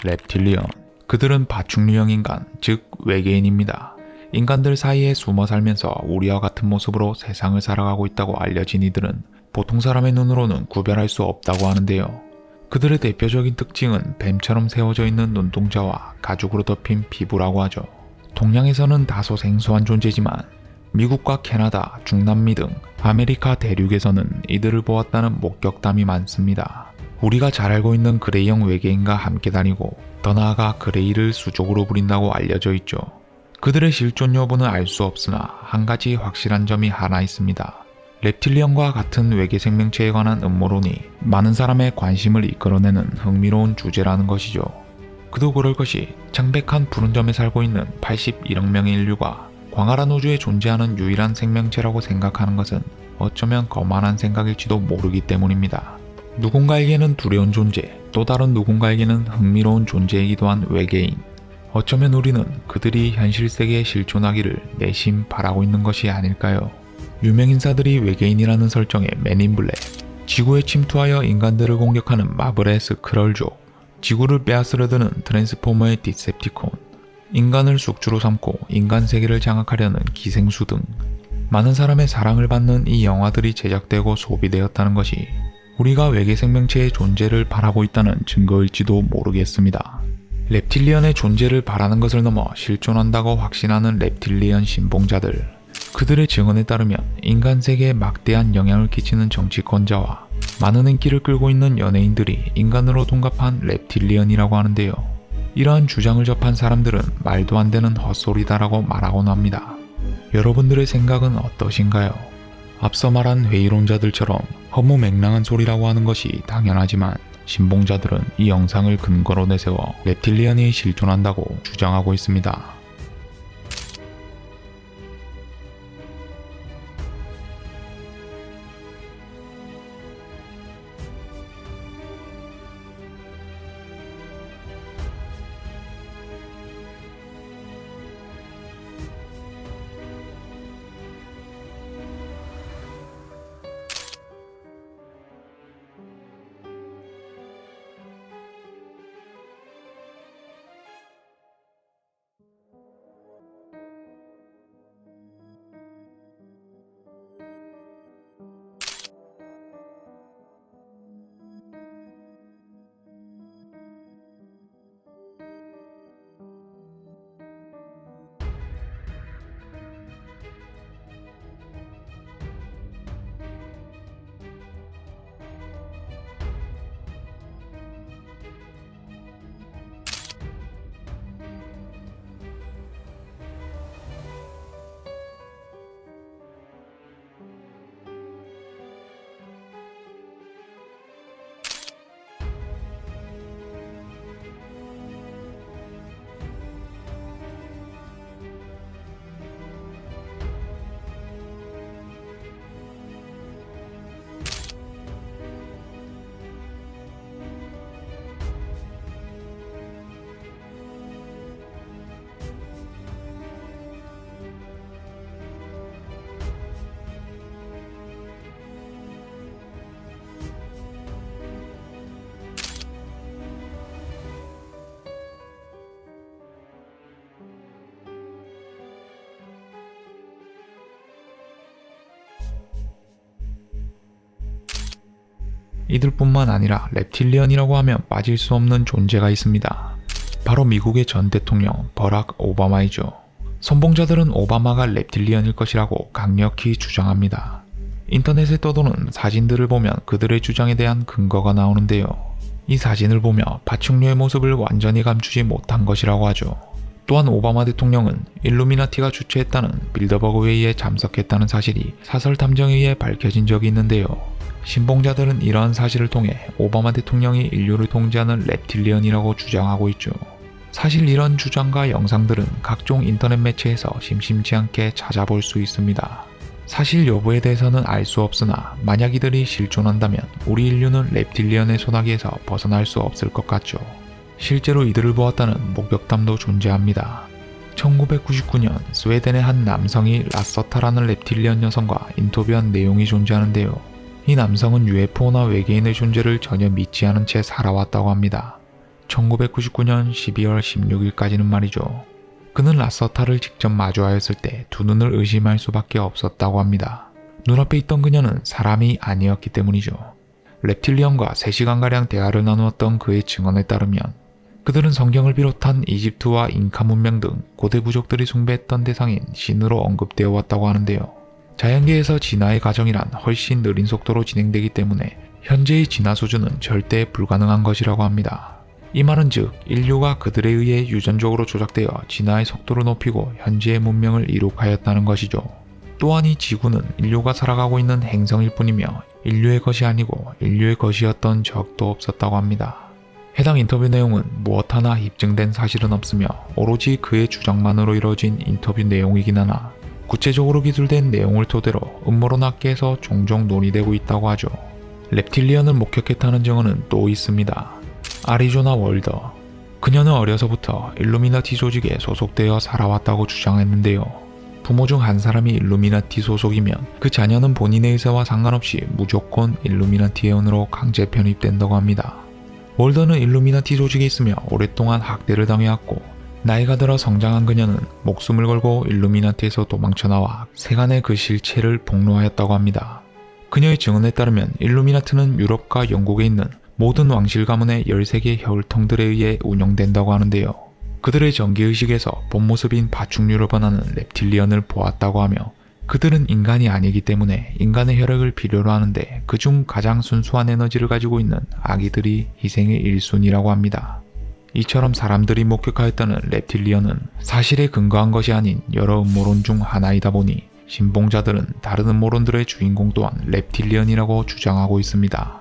reptilian. 그들은 파충류형 인간, 즉 외계인입니다. 인간들 사이에 숨어 살면서 우리와 같은 모습으로 세상을 살아가고 있다고 알려진 이들은 보통 사람의 눈으로는 구별할 수 없다고 하는데요. 그들의 대표적인 특징은 뱀처럼 세워져 있는 눈동자와 가죽으로 덮인 피부라고 하죠. 동양에서는 다소 생소한 존재지만 미국과 캐나다, 중남미 등 아메리카 대륙에서는 이들을 보았다는 목격담이 많습니다. 우리가 잘 알고 있는 그레이형 외계인과 함께 다니고 더 나아가 그레이를 수족으로 부린다고 알려져 있죠. 그들의 실존 여부는 알 수 없으나 한 가지 확실한 점이 하나 있습니다. reptilian과 같은 외계 생명체에 관한 음모론이 많은 사람의 관심을 이끌어내는 흥미로운 주제라는 것이죠. 그도 그럴 것이 창백한 푸른 점에 살고 있는 81억 명의 인류가 광활한 우주에 존재하는 유일한 생명체라고 생각하는 것은 어쩌면 거만한 생각일지도 모르기 때문입니다. 누군가에게는 두려운 존재, 또 다른 누군가에게는 흥미로운 존재이기도 한 외계인. 어쩌면 우리는 그들이 현실 세계에 실존하기를 내심 바라고 있는 것이 아닐까요? 유명인사들이 외계인이라는 설정의 맨인 블랙, 지구에 침투하여 인간들을 공격하는 마블의 스크럴족, 지구를 빼앗으려드는 트랜스포머의 디셉티콘, 인간을 숙주로 삼고 인간 세계를 장악하려는 기생수 등 많은 사람의 사랑을 받는 이 영화들이 제작되고 소비되었다는 것이 우리가 외계 생명체의 존재를 바라고 있다는 증거일지도 모르겠습니다. reptilian의 존재를 바라는 것을 넘어 실존한다고 확신하는 reptilian 신봉자들. 그들의 증언에 따르면 인간 세계에 막대한 영향을 끼치는 정치권자와 많은 인기를 끌고 있는 연예인들이 인간으로 둔갑한 reptilian이라고 하는데요. 이러한 주장을 접한 사람들은 말도 안 되는 헛소리다라고 말하곤 합니다. 여러분들의 생각은 어떠신가요? 앞서 말한 회의론자들처럼 허무맹랑한 소리라고 하는 것이 당연하지만 신봉자들은 이 영상을 근거로 내세워 reptilian이 실존한다고 주장하고 있습니다. 이들뿐만 아니라 reptilian이라고 하면 빠질 수 없는 존재가 있습니다. 바로 미국의 전 대통령 버락 오바마이죠. 선봉자들은 오바마가 reptilian일 것이라고 강력히 주장합니다. 인터넷에 떠도는 사진들을 보면 그들의 주장에 대한 근거가 나오는데요. 이 사진을 보며 파충류의 모습을 완전히 감추지 못한 것이라고 하죠. 또한 오바마 대통령은 일루미나티가 주최했다는 빌더버그 회의에 참석했다는 사실이 사설 탐정에 의해 밝혀진 적이 있는데요. 신봉자들은 이러한 사실을 통해 오바마 대통령이 인류를 통제하는 reptilian이라고 주장하고 있죠. 사실 이런 주장과 영상들은 각종 인터넷 매체에서 심심치 않게 찾아볼 수 있습니다. 사실 여부에 대해서는 알 수 없으나 만약 이들이 실존한다면 우리 인류는 reptilian의 소나기에서 벗어날 수 없을 것 같죠. 실제로 이들을 보았다는 목격담도 존재합니다. 1999년 스웨덴의 한 남성이 라서타라는 reptilian 여성과 인터뷰한 내용이 존재하는데요. 이 남성은 UFO나 외계인의 존재를 전혀 믿지 않은 채 살아왔다고 합니다. 1999년 12월 16일까지는 말이죠. 그는 라서타를 직접 마주하였을 때 두 눈을 의심할 수밖에 없었다고 합니다. 눈앞에 있던 그녀는 사람이 아니었기 때문이죠. 렙틸리언과 3시간가량 대화를 나누었던 그의 증언에 따르면 그들은 성경을 비롯한 이집트와 잉카 문명 등 고대 부족들이 숭배했던 대상인 신으로 언급되어 왔다고 하는데요. 자연계에서 진화의 과정이란 훨씬 느린 속도로 진행되기 때문에 현재의 진화 수준은 절대 불가능한 것이라고 합니다. 이 말은 즉 인류가 그들에 의해 유전적으로 조작되어 진화의 속도를 높이고 현재의 문명을 이룩하였다는 것이죠. 또한 이 지구는 인류가 살아가고 있는 행성일 뿐이며 인류의 것이 아니고 인류의 것이었던 적도 없었다고 합니다. 해당 인터뷰 내용은 무엇 하나 입증된 사실은 없으며 오로지 그의 주장만으로 이루어진 인터뷰 내용이긴 하나 구체적으로 기술된 내용을 토대로 음모론학계에서 종종 논의되고 있다고 하죠. 렙틸리언을 목격했다는 증언은 또 있습니다. 아리조나 월더. 그녀는 어려서부터 일루미나티 조직에 소속되어 살아왔다고 주장했는데요. 부모 중 한 사람이 일루미나티 소속이면 그 자녀는 본인의 의사와 상관없이 무조건 일루미나티 회원으로 강제 편입된다고 합니다. 월더는 일루미나티 조직에 있으며 오랫동안 학대를 당해왔고 나이가 들어 성장한 그녀는 목숨을 걸고 일루미나티에서 도망쳐 나와 세간의 그 실체를 폭로하였다고 합니다. 그녀의 증언에 따르면 일루미나티는 유럽과 영국에 있는 모든 왕실 가문의 13개 혈통들에 의해 운영된다고 하는데요. 그들의 정기의식에서 본 모습인 파충류를 번하는 렙틸리언을 보았다고 하며 그들은 인간이 아니기 때문에 인간의 혈액을 필요로 하는데 그중 가장 순수한 에너지를 가지고 있는 아기들이 희생의 1순위라고 합니다. 이처럼 사람들이 목격하였다는 렙틸리언은 사실에 근거한 것이 아닌 여러 음모론 중 하나이다 보니 신봉자들은 다른 음모론들의 주인공 또한 렙틸리언이라고 주장하고 있습니다.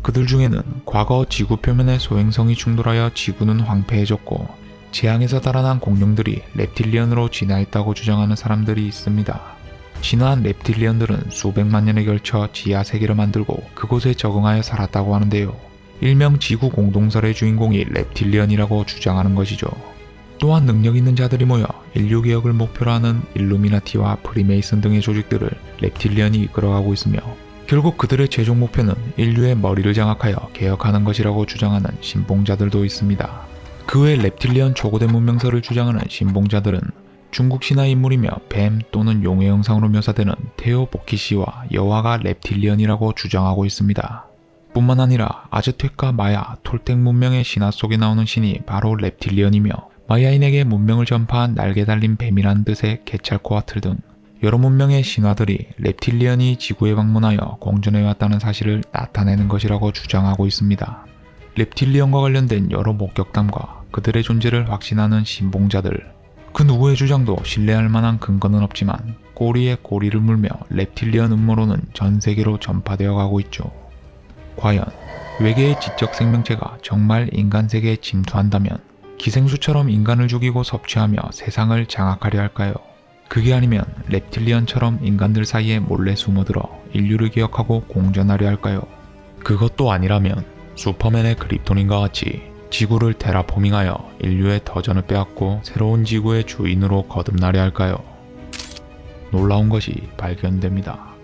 그들 중에는 과거 지구 표면의 소행성이 충돌하여 지구는 황폐해졌고 재앙에서 달아난 공룡들이 렙틸리언으로 진화했다고 주장하는 사람들이 있습니다. 진화한 렙틸리언들은 수백만 년에 걸쳐 지하 세계를 만들고 그곳에 적응하여 살았다고 하는데요. 일명 지구 공동설의 주인공이 렙틸리언이라고 주장하는 것이죠. 또한 능력 있는 자들이 모여 인류 개혁을 목표로 하는 일루미나티와 프리메이슨 등의 조직들을 렙틸리언이 이끌어가고 있으며 결국 그들의 최종 목표는 인류의 머리를 장악하여 개혁하는 것이라고 주장하는 신봉자들도 있습니다. 그 외 렙틸리언 초고대 문명설을 주장하는 신봉자들은 중국 신화의 인물이며 뱀 또는 용의 형상으로 묘사되는 테오보키시와 여화가 렙틸리언이라고 주장하고 있습니다. 뿐만 아니라 아즈텍과 마야, 톨텍 문명의 신화 속에 나오는 신이 바로 렙틸리언이며 마야인에게 문명을 전파한 날개 달린 뱀이란 뜻의 개찰코아틀 등 여러 문명의 신화들이 렙틸리언이 지구에 방문하여 공존해왔다는 사실을 나타내는 것이라고 주장하고 있습니다. 렙틸리언과 관련된 여러 목격담과 그들의 존재를 확신하는 신봉자들, 그 누구의 주장도 신뢰할 만한 근거는 없지만 꼬리에 꼬리를 물며 렙틸리언 음모론은 전 세계로 전파되어 가고 있죠. 과연 외계의 지적 생명체가 정말 인간 세계에 침투한다면 기생수처럼 인간을 죽이고 섭취하며 세상을 장악하려 할까요? 그게 아니면 렙틸리언처럼 인간들 사이에 몰래 숨어들어 인류를 기억하고 공존하려 할까요? 그것도 아니라면 슈퍼맨의 크립토닌과 같이 지구를 테라포밍하여 인류의 터전을 빼앗고 새로운 지구의 주인으로 거듭나려 할까요? 놀라운 것이 발견됩니다.